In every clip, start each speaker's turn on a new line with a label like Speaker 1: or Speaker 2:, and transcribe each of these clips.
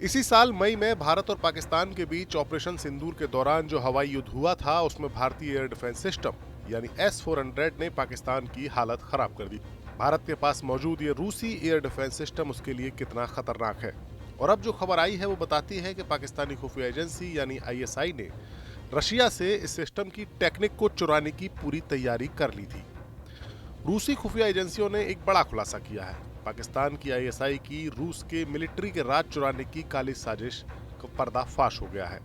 Speaker 1: इसी साल मई में भारत और पाकिस्तान के बीच ऑपरेशन सिंदूर के दौरान जो हवाई युद्ध हुआ था, उसमें भारतीय एयर डिफेंस सिस्टम यानी S-400 ने पाकिस्तान की हालत खराब कर दी। भारत के पास मौजूद ये रूसी एयर डिफेंस सिस्टम उसके लिए कितना खतरनाक है। और अब जो खबर आई है वो बताती है कि पाकिस्तानी खुफिया एजेंसी यानी ISI ने रशिया से इस सिस्टम की टेक्निक को चुराने की पूरी तैयारी कर ली थी। रूसी खुफिया एजेंसियों ने एक बड़ा खुलासा किया है। पाकिस्तान की ISI की रूस के मिलिट्री के राज चुराने की काली साजिश का पर्दाफाश हो गया है।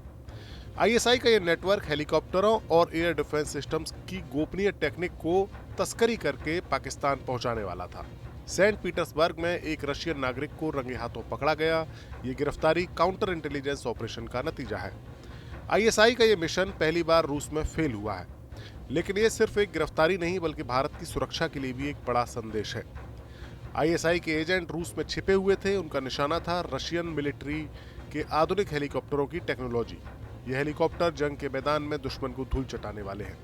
Speaker 1: ISI का यह नेटवर्क हेलीकॉप्टरों और एयर डिफेंस सिस्टम्स की गोपनीय टेक्निक को तस्करी करके पाकिस्तान पहुंचाने वाला था। सेंट पीटर्सबर्ग में एक रशियन नागरिक को रंगे हाथों पकड़ा गया। ये गिरफ्तारी काउंटर इंटेलिजेंस ऑपरेशन का नतीजा है। ISI का यह मिशन पहली बार रूस में फेल हुआ है, लेकिन ये सिर्फ एक गिरफ्तारी नहीं बल्कि भारत की सुरक्षा के लिए भी एक बड़ा संदेश है। ISI के एजेंट रूस में छिपे हुए थे। उनका निशाना था रशियन मिलिट्री के आधुनिक हेलीकॉप्टरों की टेक्नोलॉजी। ये हेलीकॉप्टर जंग के मैदान में दुश्मन को धूल चटाने वाले हैं,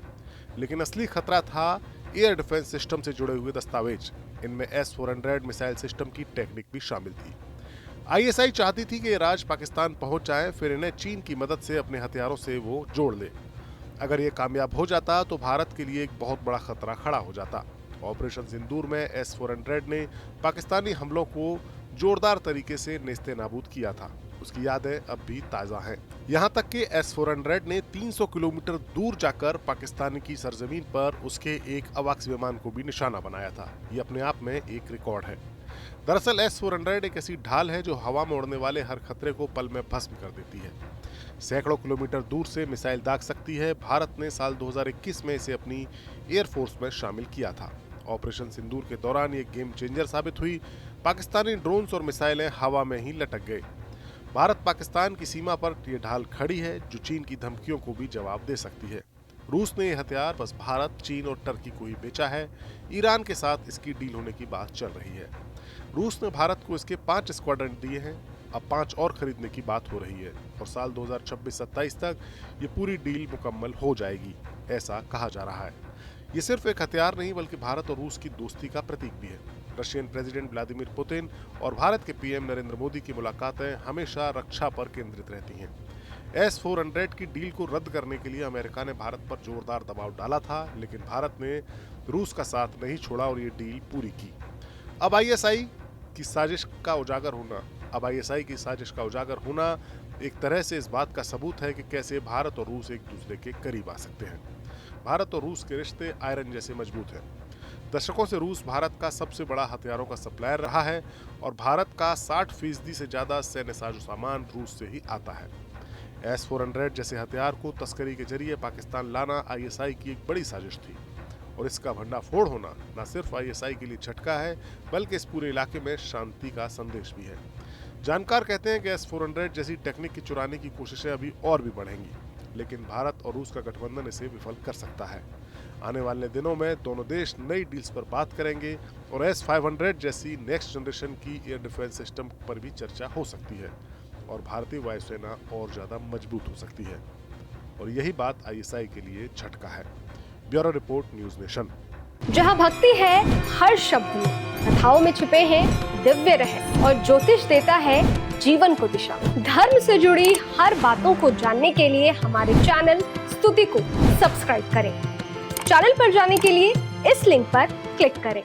Speaker 1: लेकिन असली खतरा था एयर डिफेंस सिस्टम से जुड़े हुए दस्तावेज। इनमें S-400 मिसाइल सिस्टम की टेक्निक भी शामिल थी। ISI चाहती थी कि ये राज पाकिस्तान पहुंच जाए, फिर इन्हें चीन की मदद से अपने हथियारों से वो जोड़ ले। अगर ये कामयाब हो जाता तो भारत के लिए एक बहुत बड़ा खतरा खड़ा हो जाता। ऑपरेशन सिंदूर में S-400 ने पाकिस्तानी हमलों को जोरदार तरीके से नेस्ते नाबूद किया था। उसकी यादें अब भी ताज़ा हैं। यहाँ तक कि S-400 ने 300 किलोमीटर दूर जाकर पाकिस्तान की सरजमीन पर उसके एक अवाक्स विमान को भी निशाना बनाया था। ये अपने आप में एक रिकॉर्ड है। दरअसल S-400 एक ऐसी ढाल है जो हवा में उड़ने वाले हर खतरे को पल में भस्म कर देती है। सैकड़ों किलोमीटर दूर से मिसाइल दाग सकती है। भारत ने साल 2021 में इसे अपनी एयरफोर्स में शामिल किया था। ऑपरेशन सिंदूर के दौरान ये गेम चेंजर साबित हुई। पाकिस्तानी ड्रोन्स और मिसाइलें हवा में ही लटक गए। भारत पाकिस्तान की सीमा पर यह ढाल खड़ी है जो चीन की धमकियों को भी जवाब दे सकती है। रूस ने यह हथियार बस भारत, चीन और टर्की को ही बेचा है। ईरान के साथ इसकी डील होने की बात चल रही है। रूस ने भारत को इसके 5 स्क्वाड्रन दिए हैं। अब 5 और खरीदने की बात हो रही है और साल 2026-27 तक ये पूरी डील मुकम्मल हो जाएगी, ऐसा कहा जा रहा है। ये सिर्फ एक हथियार नहीं बल्कि भारत और रूस की दोस्ती का प्रतीक भी है। रशियन प्रेसिडेंट व्लादिमीर पुतिन और भारत के PM नरेंद्र मोदी की मुलाकातें हमेशा रक्षा पर केंद्रित रहती हैं। S-400 की डील को रद्द करने के लिए अमेरिका ने भारत पर जोरदार दबाव डाला था, लेकिन भारत ने रूस का साथ नहीं छोड़ा और ये डील पूरी की। अब ISI की साजिश का उजागर होना एक तरह से इस बात का सबूत है कि कैसे भारत और रूस एक दूसरे के करीब आ सकते हैं। भारत और रूस के रिश्ते आयरन जैसे मजबूत हैं। दशकों से रूस भारत का सबसे बड़ा हथियारों का सप्लायर रहा है और भारत का 60% से ज्यादा सैन्य साजो सामान रूस से ही आता है। S-400 जैसे हथियार को तस्करी के जरिए पाकिस्तान लाना ISI की एक बड़ी साजिश थी और इसका भंडाफोड़ होना न सिर्फ ISI के लिए झटका है बल्कि इस पूरे इलाके में शांति का संदेश भी है। जानकार कहते हैं कि S-400 जैसी टेक्निक की चुराने की कोशिशें अभी और भी बढ़ेंगी, लेकिन भारत और रूस का गठबंधन इसे विफल कर सकता है। आने वाले दिनों में दोनों देश नई डील्स पर बात करेंगे और S-500 जैसी नेक्स्ट जनरेशन की एयर डिफेंस सिस्टम पर भी चर्चा हो सकती है और भारतीय वायुसेना और ज्यादा मजबूत हो सकती है। और यही बात ISI के लिए झटका है। Bureau report, news nation.
Speaker 2: जहाँ भक्ति है हर शब्द में, कथाओं में छुपे हैं दिव्य रहस्य और ज्योतिष देता है जीवन को दिशा। धर्म से जुड़ी हर बातों को जानने के लिए हमारे चैनल स्तुति को सब्सक्राइब करें। चैनल पर जाने के लिए इस लिंक पर क्लिक करें।